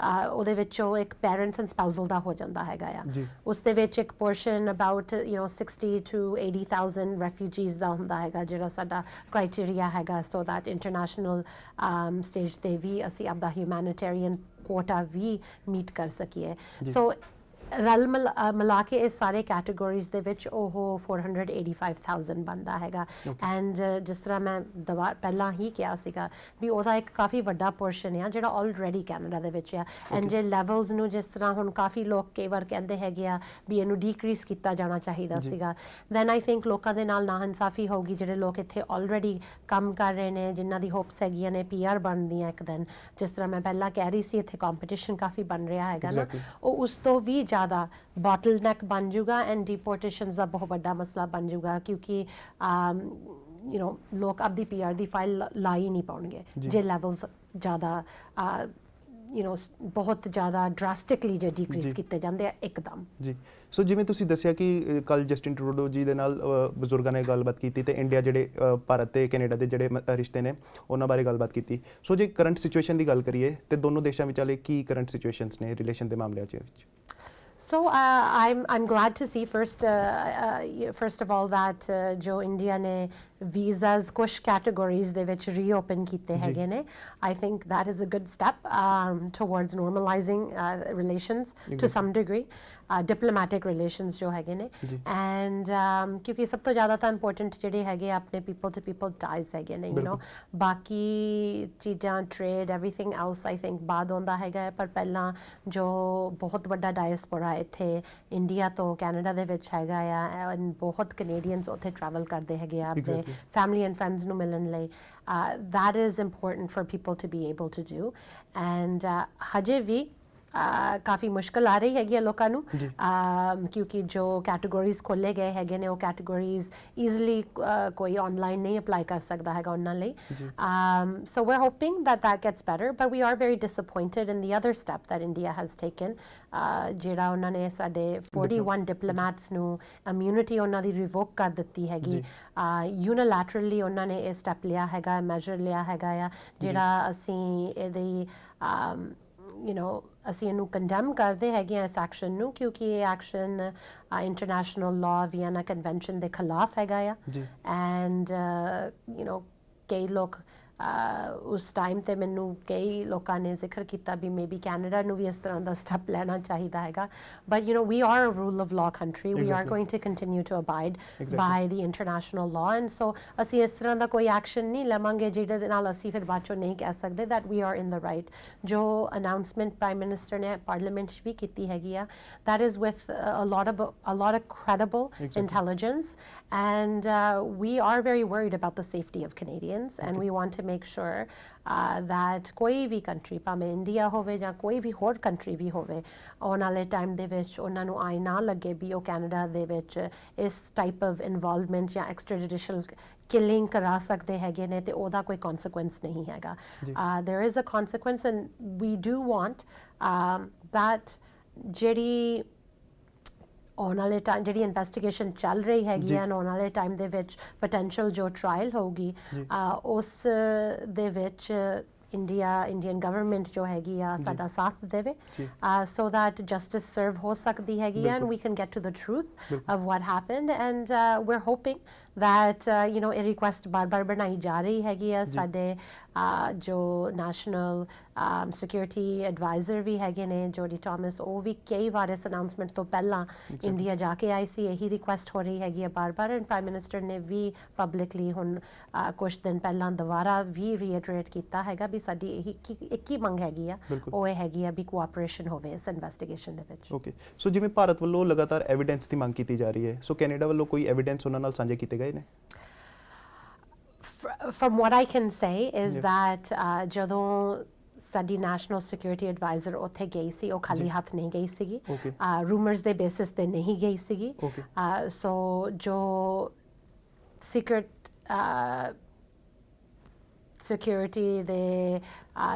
S2: ਉਹਦੇ ਵਿੱਚੋਂ ਇੱਕ ਪੇਰੈਂਟਸ ਐਂਡ ਸਪਾਊਜ਼ਲ ਦਾ ਹੋ ਜਾਂਦਾ ਹੈਗਾ ਆ। ਉਸ ਦੇ ਵਿੱਚ ਇੱਕ ਪੋਰਸ਼ਨ ਅਬਾਊਟ 60 to 80,000 ਰੈਫਿਊਜੀਜ਼ ਦਾ ਹੁੰਦਾ ਹੈਗਾ ਜਿਹੜਾ ਸਾਡਾ ਕ੍ਰਾਈਟੇਰੀਆ ਹੈਗਾ ਸੋ ਦੈਟ ਇੰਟਰਨੈਸ਼ਨਲ ਸਟੇਜ ਤੇ ਵੀ ਅਸੀਂ ਆਪਦਾ ਹਿਊਮੈਨਿਟੇਰੀਅਨ ਕੋਟਾ ਵੀ ਮੀਟ ਕਰ ਸਕੀਏ। ਸੋ ਰਲ ਮਿਲਾ ਕੇ ਇਹ ਸਾਰੇ ਕੈਟੇਗੋਰੀਜ਼ ਦੇ ਵਿੱਚ ਉਹ 485,000 ਬਣਦਾ ਹੈਗਾ ਐਂਡ ਜਿਸ ਤਰ੍ਹਾਂ ਮੈਂ ਪਹਿਲਾਂ ਹੀ ਕਿਹਾ ਸੀਗਾ ਵੀ ਉਹਦਾ ਇੱਕ ਕਾਫੀ ਵੱਡਾ ਪੋਰਸ਼ਨ ਆ ਜਿਹੜਾ ਆਲਰੇਡੀ ਕੈਨੇਡਾ ਦੇ ਵਿੱਚ ਆ ਐਂਡ ਜੇ ਲੈਵਲਸ ਨੂੰ ਜਿਸ ਤਰ੍ਹਾਂ ਹੁਣ ਕਾਫੀ ਲੋਕ ਕਈ ਵਾਰ ਕਹਿੰਦੇ ਹੈਗੇ ਆ ਵੀ ਇਹਨੂੰ ਡੀਕਰੀਜ਼ ਕੀਤਾ ਜਾਣਾ ਚਾਹੀਦਾ ਸੀਗਾ, ਦੈਨ ਆਈ ਥਿੰਕ ਲੋਕਾਂ ਦੇ ਨਾਲ ਨਾਇਨਸਾਫੀ ਹੋਊਗੀ। ਜਿਹੜੇ ਲੋਕ ਇੱਥੇ ਆਲਰੇਡੀ ਕੰਮ ਕਰ ਰਹੇ ਨੇ, ਜਿਨ੍ਹਾਂ ਦੀ ਹੋਪਸ ਹੈਗੀਆਂ ਨੇ PR ਬਣਦੀਆਂ ਇੱਕ ਦਿਨ, ਜਿਸ ਤਰ੍ਹਾਂ ਮੈਂ ਪਹਿਲਾਂ ਕਹਿ ਰਹੀ ਸੀ ਇੱਥੇ ਕੰਪੀਟੀਸ਼ਨ ਕਾਫੀ ਬਣ ਰਿਹਾ ਹੈਗਾ ਨਾ, ਉਹ ਉਸ ਤੋਂ ਵੀ ਜ਼ਿਆਦਾ ਬੋਟਲਨੈਕ ਬਣ ਜਾਊਗਾ ਐਂਡ ਡਿਪੋਰਟੇਸ਼ਨਸ ਦਾ ਬਹੁਤ ਵੱਡਾ ਮਸਲਾ ਬਣ ਜਾਊਗਾ ਕਿਉਂਕਿ ਲੋਕ ਆਪਦੀ PR ਦੀ ਫਾਈਲ ਲਾ ਹੀ ਨਹੀਂ ਪਾਉਣਗੇ ਜੇ ਲੈਵਲਸ ਜ਼ਿਆਦਾ ਬਹੁਤ ਜ਼ਿਆਦਾ ਡਰਾਸਟਿਕਲੀ ਜੇ ਡਿਕਰੀਜ਼ ਕੀਤੇ ਜਾਂਦੇ ਆ ਇੱਕਦਮ ਜੀ।
S1: ਸੋ ਜਿਵੇਂ ਤੁਸੀਂ ਦੱਸਿਆ ਕਿ ਕੱਲ ਜਸਟਿਨ ਟਰੂਡੋ ਜੀ ਦੇ ਨਾਲ ਬਜ਼ੁਰਗਾਂ ਨੇ ਗੱਲਬਾਤ ਕੀਤੀ ਤੇ ਇੰਡੀਆ ਜਿਹੜੇ ਭਾਰਤ ਤੇ ਕੈਨੇਡਾ ਦੇ ਜਿਹੜੇ ਰਿਸ਼ਤੇ ਨੇ ਉਹਨਾਂ ਬਾਰੇ ਗੱਲਬਾਤ ਕੀਤੀ। ਸੋ ਜੇ ਕਰੰਟ ਸਿਚੁਏਸ਼ਨ ਦੀ ਗੱਲ ਕਰੀਏ ਤੇ ਦੋਨੋਂ ਦੇਸ਼ਾਂ ਵਿਚਾਲੇ ਕੀ ਕਰੰਟ ਸਿਚੁਏਸ਼ਨਸ ਨੇ ਰਿਲੇਸ਼ਨ ਦੇ ਮਾਮਲਿਆਂ 'ਚ?
S2: So I'm glad to see first of all that जो India ने visas कुछ categories ਦੇ ਵਿੱਚ reopen ਕੀਤੇ ਹੈਗੇ ਨੇ. I think that is a good step towards normalizing relations to some degree. diplomatic relations ਜੋ ਹੈਗੇ ਨੇ and ਕਿਉਂਕਿ ਸਭ ਤੋਂ ਜ਼ਿਆਦਾ ਤਾਂ important ਜਿਹੜੇ ਹੈਗੇ ਆਪਣੇ people to people ties ਹੈਗੇ ਨੇ you know ਬਾਕੀ ਚੀਜ਼ਾਂ trade everything else I think ਬਾਅਦ ਆਉਂਦਾ ਹੈਗਾ ਪਰ ਪਹਿਲਾਂ ਜੋ ਬਹੁਤ ਵੱਡਾ diaspora ਇੱਥੇ ਇੰਡੀਆ ਤੋਂ ਕੈਨੇਡਾ ਦੇ ਵਿੱਚ ਹੈਗਾ ਆ and ਬਹੁਤ Canadians ਉੱਥੇ travel ਕਰਦੇ ਹੈਗੇ ਆ ਆਪਣੇ family and friends ਨੂੰ ਮਿਲਣ ਲਈ that is important for people to be able to do and ਹਜੇ ਵੀ ਕਾਫੀ ਮੁਸ਼ਕਲ ਆ ਰਹੀ ਹੈਗੀ ਲੋਕਾਂ ਨੂੰ ਕਿਉਂਕਿ ਜੋ ਕੈਟਾਗਰੀਜ਼ ਖੋਲੇ ਗਏ ਹੈਗੇ ਨੇ ਉਹ ਕੈਟਾਗਰੀਜ਼ ਈਜ਼ੀਲੀ ਕੋਈ ਆਨਲਾਈਨ ਨਹੀਂ ਅਪਲਾਈ ਕਰ ਸਕਦਾ ਹੈਗਾ ਉਹਨਾਂ ਲਈ so we're hoping that gets better but we are very disappointed in the other step that India has taken ਜਿਹੜਾ ਉਹਨਾਂ ਨੇ ਸਾਡੇ 41 diplomats ਨੂੰ immunity ਉਹਨਾਂ ਦੀ ਰਿਵੋਕ ਕਰ ਦਿੱਤੀ ਹੈਗੀ unilaterally ਉਹਨਾਂ ਨੇ ਇਹ ਸਟੈਪ ਲਿਆ ਹੈਗਾ ਮੈਜਰ ਲਿਆ ਹੈਗਾ ਆ ਜਿਹੜਾ ਅਸੀਂ ਇਹਦੀ you know ਅਸੀਂ ਇਹਨੂੰ ਕੰਡੈਮ ਕਰਦੇ ਹੈਗੇ ਆ ਇਸ ਐਕਸ਼ਨ ਨੂੰ ਕਿਉਂਕਿ ਇਹ ਐਕਸ਼ਨ ਇੰਟਰਨੈਸ਼ਨਲ ਲਾਅ ਵੀਐਨਾ ਕਨਵੈਨਸ਼ਨ ਦੇ ਖਿਲਾਫ ਹੈਗਾ ਆ ਐਂਡ you know ਕਈ ਲੋਕ ਉਸ ਟਾਈਮ ਤੇ ਮੈਨੂੰ ਕਈ ਲੋਕਾਂ ਨੇ ਜ਼ਿਕਰ ਕੀਤਾ ਵੀ ਮੇਬੀ ਕੈਨੇਡਾ ਨੂੰ ਵੀ ਇਸ ਤਰ੍ਹਾਂ ਦਾ ਸਟੈਪ ਲੈਣਾ ਚਾਹੀਦਾ ਹੈਗਾ but you know we are a rule of law country we are going to continue to abide by the international law and so ਅਸੀਂ ਇਸ ਤਰ੍ਹਾਂ ਦਾ ਕੋਈ ਐਕਸ਼ਨ ਨਹੀਂ ਲਵਾਂਗੇ ਜਿਹਦੇ ਨਾਲ ਅਸੀਂ ਫਿਰ ਬਾਅਦ ਚੋਂ ਨਹੀਂ ਕਹਿ ਸਕਦੇ that we are in the right ਜੋ announcement prime minister ਨੇ parliament 'ਚ ਵੀ ਕੀਤੀ ਹੈਗੀ ਆ that is with a lot of credible intelligence and we are very worried about the safety of Canadians and we want to make sure that ਕੋਈ ਵੀ country ਭਾਵੇਂ India ਹੋਵੇ ਜਾਂ ਕੋਈ ਵੀ ਹੋਰ country ਵੀ ਹੋਵੇ ਆਉਣ ਵਾਲੇ ਟਾਈਮ ਦੇ ਵਿੱਚ ਉਹਨਾਂ ਨੂੰ ਆਏ ਨਾ ਲੱਗੇ ਵੀ ਉਹ ਕੈਨੇਡਾ ਦੇ ਵਿੱਚ ਇਸ type of involvement ਜਾਂ extrajudicial killing ਕਰਾ ਸਕਦੇ ਹੈਗੇ ਨੇ ਤੇ ਉਹਦਾ ਕੋਈ consequence ਨਹੀਂ ਹੈਗਾ there is a consequence and we do want that ਜਿਹੜੀ ਆਉਣ ਵਾਲੇ ਟਾਈਮ ਜਿਹੜੀ ਇਨਵੈਸਟੀਗੇਸ਼ਨ ਚੱਲ ਰਹੀ ਹੈਗੀ ਹੈ ਆਉਣ ਵਾਲੇ ਟਾਈਮ ਦੇ ਵਿੱਚ ਪੋਟੈਂਸ਼ੀਅਲ ਜੋ ਟ੍ਰਾਇਲ ਹੋਊਗੀ ਉਸ ਦੇ ਵਿੱਚ ਇੰਡੀਅਨ ਗਵਰਨਮੈਂਟ ਜੋ ਹੈਗੀ ਆ ਸਾਡਾ ਸਾਥ ਦੇਵੇ so that justice serve ਹੋ ਸਕਦੀ ਹੈਗੀ and we can get to the truth of what happened and we're hoping that you know ਇਹ ਰਿਕੁਐਸਟ ਬਾਰ-ਬਾਰ ਬਣਾਈ ਜਾ ਰਹੀ ਹੈਗੀ ਆ ਸਾਡੇ ਜੋ ਨੈਸ਼ਨਲ ਸਿਕਿਉਰਿਟੀ ਐਡਵਾਈਜ਼ਰ ਵੀ ਹੈਗੇ ਨੇ ਜੋਡੀ ਥਾਮਸ ਉਹ ਵੀ ਕਈ ਵਾਰ ਇਸ ਅਨਾਉਂਸਮੈਂਟ ਤੋਂ ਪਹਿਲਾਂ ਇੰਡੀਆ ਜਾ ਕੇ ਆਈ ਸੀ ਇਹੀ ਰਿਕੁਐਸਟ ਹੋ ਰਹੀ ਹੈਗੀ ਆ ਬਾਰ-ਬਾਰ ਐਂਡ ਪ੍ਰਾਈਮ ਮਿਨਿਸਟਰ ਨੇ ਵੀ ਪਬਲਿਕਲੀ ਹੁਣ ਕੁਝ ਦਿਨ ਪਹਿਲਾਂ ਦੁਬਾਰਾ ਵੀ ਰੀਇਟਰੇਟ ਕੀਤਾ ਹੈਗਾ ਵੀ ਸਾਡੀ ਇਹੀ ਇੱਕ ਹੀ ਮੰਗ ਹੈਗੀ ਆ ਉਹ ਇਹ ਹੈਗੀ ਆ ਵੀ ਕੋਆਪਰੇਸ਼ਨ ਹੋਵੇ ਇਸ ਇਨਵੈਸਟੀਗੇਸ਼ਨ ਦੇ ਵਿੱਚ
S1: ਓਕੇ ਸੋ ਜਿਵੇਂ ਭਾਰਤ ਵੱਲੋਂ ਲਗਾਤਾਰ ਐਵੀਡੈਂਸ ਦੀ ਮੰਗ ਕੀਤੀ ਜਾ ਰਹੀ ਹੈ ਸੋ ਕੈਨੇਡਾ ਵੱਲੋਂ ਕੋਈ ਐਵੀਡੈਂਸ ਉਹਨਾਂ ਨਾਲ ਸਾਂਝੇ ਕੀਤੇ ਗਏ ਨੇ
S2: From what I can say is that ਜਦੋਂ ਸਾਡੀ ਨੈਸ਼ਨਲ ਸਿਕਿਉਰਿਟੀ ਐਡਵਾਈਜ਼ਰ ਉੱਥੇ ਗਈ ਸੀ ਉਹ ਖਾਲੀ ਹੱਥ ਨਹੀਂ ਗਈ ਸੀਗੀ ਰੂਮਰਸ ਦੇ ਬੇਸਿਸ ਤੇ ਨਹੀਂ ਗਈ ਸੀਗੀ ਸੋ ਜੋ ਸੀਕ੍ਰੇਟ ਸਿਕਿਉਰਿਟੀ ਦੇ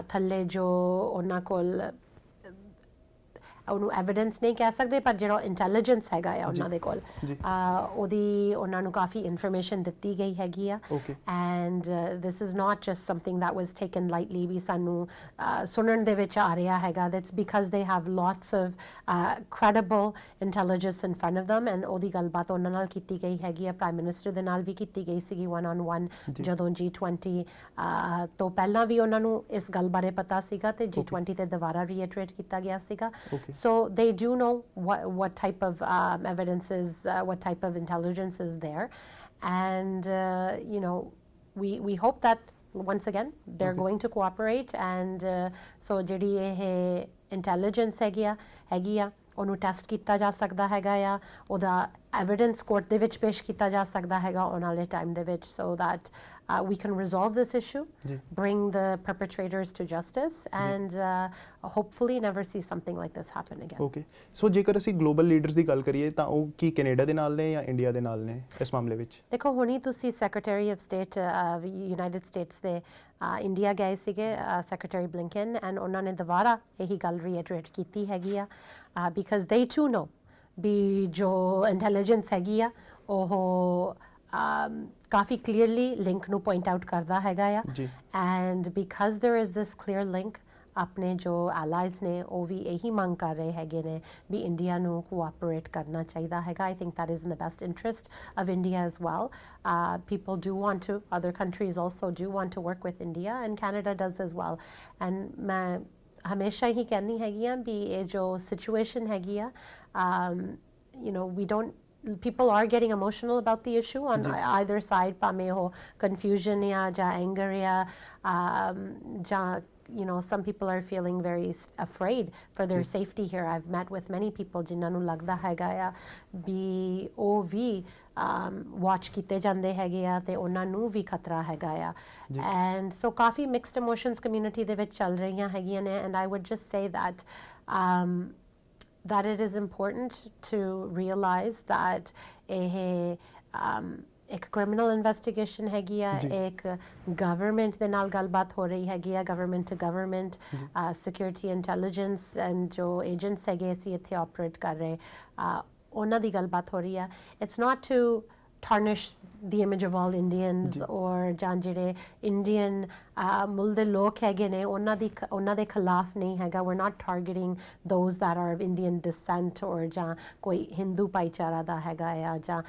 S2: ਥੱਲੇ ਜੋ ਉਹਨਾਂ ਕੋਲ ਉਹਨੂੰ ਐਵੀਡੈਂਸ ਨਹੀਂ ਕਹਿ ਸਕਦੇ ਪਰ ਜਿਹੜਾ ਇੰਟੈਲੀਜੈਂਸ ਹੈਗਾ ਆ ਉਹਨਾਂ ਦੇ ਕੋਲ ਉਹਦੀ ਉਹਨਾਂ ਨੂੰ ਕਾਫੀ ਇਨਫੋਰਮੇਸ਼ਨ ਦਿੱਤੀ ਗਈ ਹੈਗੀ ਆ and this is not just something that was taken lightly ਵੀ ਸਾਨੂੰ ਸੁਣਨ ਦੇ ਵਿੱਚ ਆ ਰਿਹਾ ਹੈਗਾ that's because they have lots of credible intelligence in front of them and ਉਹਦੀ ਗੱਲਬਾਤ ਉਹਨਾਂ ਨਾਲ ਕੀਤੀ ਗਈ ਹੈਗੀ ਆ ਪ੍ਰਾਈਮ ਮਿਨਿਸਟਰ ਦੇ ਨਾਲ ਵੀ ਕੀਤੀ ਗਈ ਸੀਗੀ 1-on-1 ਜਦੋਂ G20 ਤੋਂ ਪਹਿਲਾਂ ਵੀ ਉਹਨਾਂ ਨੂੰ ਇਸ ਗੱਲ ਬਾਰੇ ਪਤਾ ਸੀਗਾ ਤੇ G20 ਤੇ ਦੁਬਾਰਾ ਰੀਇਟਰੇਟ ਕੀਤਾ ਗਿਆ ਸੀਗਾ So they do know what type of evidence is, what type of intelligence is there. And, you know, we hope that, once again, they're going to cooperate. And so ਜਿਹੜੀ ਇਹ intelligence ਹੈਗੀ ਆ ਉਹਨੂੰ ਟੈਸਟ ਕੀਤਾ ਜਾ ਸਕਦਾ ਹੈਗਾ ਆ ਉਹਦਾ ਐਵੀਡੈਂਸ ਕੋਰਟ ਦੇ ਵਿੱਚ ਪੇਸ਼ ਕੀਤਾ ਜਾ ਸਕਦਾ ਹੈਗਾ ਆਉਣ ਵਾਲੇ ਟਾਈਮ ਦੇ ਵਿੱਚ so that we can resolve this issue, bring the perpetrators to justice and hopefully never see something like this happen again.
S1: Okay. So ਜੇਕਰ ਅਸੀਂ ਗਲੋਬਲ ਲੀਡਰਸ ਦੀ ਗੱਲ ਕਰੀਏ ਤਾਂ ਉਹ ਕੀ ਕੈਨੇਡਾ ਦੇ ਨਾਲ ਨੇ ਜਾਂ ਇੰਡੀਆ ਦੇ ਨਾਲ ਨੇ ਇਸ ਮਾਮਲੇ ਵਿੱਚ
S2: ਦੇਖੋ ਹੁਣੀ ਤੁਸੀਂ secretary of state United States ਦੇ ਇੰਡੀਆ ਗਏ ਸੀਗੇ ਸੈਕਟਰੀ ਬਲਿੰਕਨ ਐਂਡ ਉਹਨਾਂ ਨੇ ਦੁਬਾਰਾ ਇਹੀ ਗੱਲ ਰੀਇਟਰੇਟ ਕੀਤੀ ਹੈਗੀ ਆ ਬਿਕਾਜ਼ they too know ਵੀ ਜੋ ਇੰਟੈਲੀਜੈਂਸ ਹੈਗੀ ਆ ਉਹ ਕਾਫੀ ਕਲੀਅਰਲੀ ਲਿੰਕ ਨੂੰ ਪੁਆਇੰਟ ਆਊਟ ਕਰਦਾ ਹੈਗਾ ਆ and because there is this clear link ਆਪਣੇ ਜੋ allies ਨੇ ਉਹ ਵੀ ਇਹੀ ਮੰਗ ਕਰ ਰਹੇ ਹੈਗੇ ਨੇ ਵੀ ਇੰਡੀਆ ਨੂੰ ਕੋਆਪਰੇਟ ਕਰਨਾ ਚਾਹੀਦਾ ਹੈਗਾ I think that is in the best interest of India as well. People do want to, other countries also do want to work with India and Canada does as well. And ਮੈਂ ਹਮੇਸ਼ਾ ਹੀ ਕਹਿੰਦੀ ਹੈਗੀ ਆ ਵੀ ਇਹ ਜੋ situation ਹੈਗੀ ਆ we don't people are getting emotional about the issue on either side ਭਾਵੇਂ ਉਹ confusion ਜਾਂ anger ਜਾਂ some people are feeling very afraid for their safety here. I've met with many people ਜਿਨ੍ਹਾਂ ਨੂੰ ਲੱਗਦਾ ਹੈਗਾ ਆ ਵੀ ਉਹ ਵੀ ਵਾਚ ਕੀਤੇ ਜਾਂਦੇ ਹੈਗੇ ਆ ਤੇ ਉਹਨਾਂ ਨੂੰ ਵੀ ਖਤਰਾ ਹੈਗਾ ਆ and so coffee mixed emotions community ਦੇ ਵਿੱਚ ਚੱਲ ਰਹੀਆਂ ਹੈਗੀਆਂ ਨੇ and I would just say that it is important to realize that एक criminal investigation हैगी आ एक government ਦੇ ਨਾਲ ਗੱਲਬਾਤ ਹੋ ਰਹੀ ਹੈਗੀ ਆ government to government security intelligence and ਜੋ agents ਹੈਗੇ ਅਸੀਂ ਇੱਥੇ operate ਕਰ ਰਹੇ ਉਹਨਾਂ ਦੀ ਗੱਲਬਾਤ ਹੋ ਰਹੀ ਆ it's not to tarnish the image of all Indians or ਜਾਂ ਜਿਹੜੇ Indian ਮੁੱਲ ਦੇ ਲੋਕ ਹੈਗੇ ਨੇ ਉਹਨਾਂ ਦੇ ਖਿਲਾਫ ਨਹੀਂ ਹੈਗਾ we're not targeting those that are of Indian descent or ਜਾਂ ਕੋਈ ਹਿੰਦੂ ਭਾਈਚਾਰਾ ਦਾ ਹੈਗਾ ਆ ਜਾਂ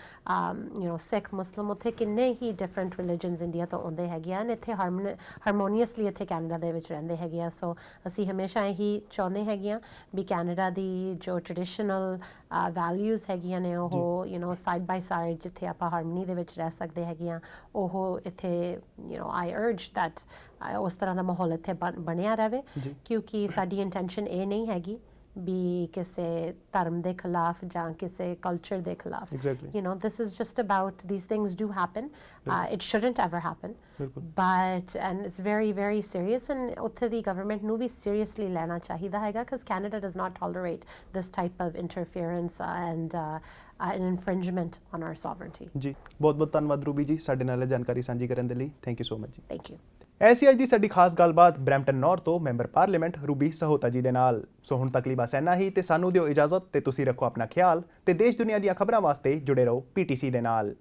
S2: ਸਿੱਖ ਮੁਸਲਿਮ ਉੱਥੇ ਕਿੰਨੇ ਹੀ different religions ਇੰਡੀਆ ਤੋਂ ਆਉਂਦੇ ਹੈਗੇ ਆ ਇੱਥੇ ਹਾਰਮੋਨੀਅਸਲੀ ਇੱਥੇ ਕੈਨੇਡਾ ਦੇ ਵਿੱਚ ਰਹਿੰਦੇ ਹੈਗੇ ਆ ਸੋ ਅਸੀਂ ਹਮੇਸ਼ਾ ਇਹੀ ਚਾਹੁੰਦੇ ਹੈਗੇ ਆ ਵੀ ਕੈਨੇਡਾ ਦੀ ਜੋ ਟ੍ਰੈਡੀਸ਼ਨਲ values ਹੈਗੀਆਂ ਨੇ ਉਹ ਸਾਈਡ ਬਾਈ ਸਾਈਡ ਜਿੱਥੇ ਆਪਾਂ ਹਾਰਮਨੀ ਦੇ ਵਿੱਚ ਰਹਿ ਸਕਦੇ ਹੈਗੇ ਆ ਉਹ ਇੱਥੇ I urge that ਉਸ ਤਰ੍ਹਾਂ ਦਾ ਮਾਹੌਲ ਇੱਥੇ ਬਣਿਆ ਰਹੇ ਕਿਉਂਕਿ ਸਾਡੀ ਇੰਟੈਂਸ਼ਨ ਇਹ ਨਹੀਂ ਹੈਗੀ ਵੀ ਕਿਸੇ ਧਰਮ ਦੇ ਖਿਲਾਫ ਜਾਂ ਕਿਸੇ ਕਲਚਰ ਦੇ ਖਿਲਾਫ this is just about these things do happen it shouldn't ever happen but and it's very very serious and ਉੱਥੇ ਦੀ government ਨੂੰ ਵੀ seriously ਲੈਣਾ ਚਾਹੀਦਾ ਹੈਗਾ because Canada does not tolerate this type of interference and an infringement on our sovereignty
S1: ਜੀ ਬਹੁਤ ਬਹੁਤ ਧੰਨਵਾਦ Ruby ਜੀ ਸਾਡੇ ਨਾਲ ਜਾਣਕਾਰੀ ਸਾਂਝੀ ਕਰਨ ਦੇ ਲਈ ਥੈਂਕ ਯੂ ਸੋ ਮਚ ਜੀ
S2: thank you
S1: ਐਸੀ ਅੱਜ ਦੀ ਸਾਡੀ ਖਾਸ ਗੱਲਬਾਤ ਬਰੈਂਪਟਨ ਨਾਰਥ ਤੋਂ ਮੈਂਬਰ ਪਾਰਲੀਮੈਂਟ ਰੂਬੀ ਸਹੋਤਾ ਜੀ ਦੇ ਨਾਲ ਸੋ ਹੁਣ ਤੱਕ ਲਈ ਬਸ ਇੰਨਾ ਹੀ ਤੇ ਸਾਨੂੰ ਦਿਓ ਇਜਾਜ਼ਤ ਤੇ ਤੁਸੀਂ ਰੱਖੋ ਆਪਣਾ ਖਿਆਲ ਤੇ ਦੇਸ਼ ਦੁਨੀਆ ਦੀਆਂ ਖਬਰਾਂ ਵਾਸਤੇ ਜੁੜੇ ਰਹੋ PTC ਦੇ ਨਾਲ